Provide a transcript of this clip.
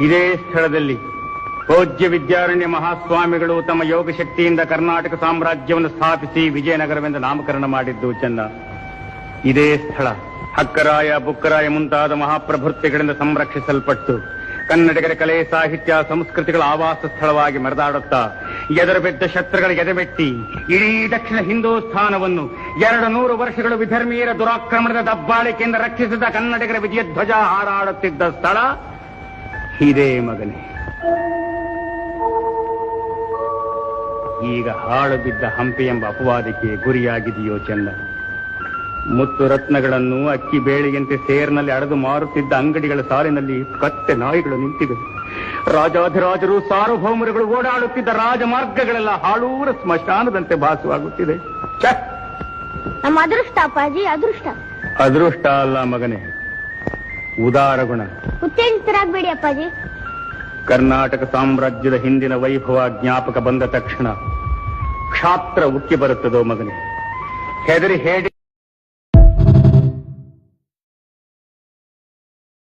ಇದೇ ಸ್ಥಳದಲ್ಲಿ ಪೂಜ್ಯ ವಿದ್ಯಾರಣ್ಯ ಮಹಾಸ್ವಾಮಿಗಳು ತಮ್ಮ ಯೋಗ ಶಕ್ತಿಯಿಂದ ಕರ್ನಾಟಕ ಸಾಮ್ರಾಜ್ಯವನ್ನು ಸ್ಥಾಪಿಸಿ ವಿಜಯನಗರವೆಂದು ನಾಮಕರಣ ಮಾಡಿದ್ದು ಚೆನ್ನ. ಇದೇ ಸ್ಥಳ ಹಕ್ಕರಾಯ ಬುಕ್ಕರಾಯ ಮುಂತಾದ ಮಹಾಪ್ರಭೃತಿಗಳಿಂದ ಸಂರಕ್ಷಿಸಲ್ಪಟ್ಟು ಕನ್ನಡಿಗರ ಕಲೆ ಸಾಹಿತ್ಯ ಸಂಸ್ಕೃತಿಗಳ ಆವಾಸ ಸ್ಥಳವಾಗಿ ಮೆರೆದಾಡುತ್ತಾ ಎದುರು ಬಿದ್ದ ಶತ್ರುಗಳಿಗೆ ಎದೆಮೆಟ್ಟಿ ಇಡೀ ದಕ್ಷಿಣ ಹಿಂದೂಸ್ಥಾನವನ್ನು 200 ವರ್ಷಗಳು ವಿಧರ್ಮೀಯರ ದುರಾಕ್ರಮಣದ ದಬ್ಬಾಳಿಕೆಯಿಂದ ರಕ್ಷಿಸಿದ ಕನ್ನಡಿಗರ ವಿಜಯ ಧ್ವಜ ಹಾರಾಡುತ್ತಿದ್ದ ಸ್ಥಳ ಇದೇ ಮಗನೇ. ಈಗ ಹಾಳು ಬಿದ್ದ ಹಂಪಿ ಎಂಬ ಅಪವಾದಕ್ಕೆ ಗುರಿಯಾಗಿದೆಯೋ ಚೆನ್ನ. ಮುತ್ತು ರತ್ನಗಳನ್ನು ಅಕ್ಕಿ ಬೇಳೆಯಂತೆ ಸೇರಿನಲ್ಲಿ ಅಡೆದು ಮಾರುತ್ತಿದ್ದ ಅಂಗಡಿಗಳ ಸಾಲಿನಲ್ಲಿ ಕತ್ತೆ ನಾಯಿಗಳು ನಿಂತಿವೆ. ರಾಜಾಧಿರಾಜರು ಸಾರ್ವಭೌಮರುಗಳು ಓಡಾಡುತ್ತಿದ್ದ ರಾಜಮಾರ್ಗಗಳೆಲ್ಲ ಹಾಳೂರ ಸ್ಮಶಾನದಂತೆ ಭಾಸವಾಗುತ್ತಿದೆ. ನಮ್ಮ ಅದೃಷ್ಟ ಅಪ್ಪಾಜಿ, ಅದೃಷ್ಟ. ಅದೃಷ್ಟ ಅಲ್ಲ ಮಗನೇ, ಉದಾರ ಗುಣ. ಉತ್ತೇಜಿತರಾಗಬೇಡಿ ಅಪ್ಪಾಜಿ. ಕರ್ನಾಟಕ ಸಾಮ್ರಾಜ್ಯದ ಹಿಂದಿನ ವೈಭವ ಜ್ಞಾಪಕ ಬಂದ ತಕ್ಷಣ ಕ್ಷಾತ್ರ ಉಕ್ಕಿ ಬರುತ್ತದೋ ಮಗನೇ. ಹೆದರಿ ಹೇಳಿ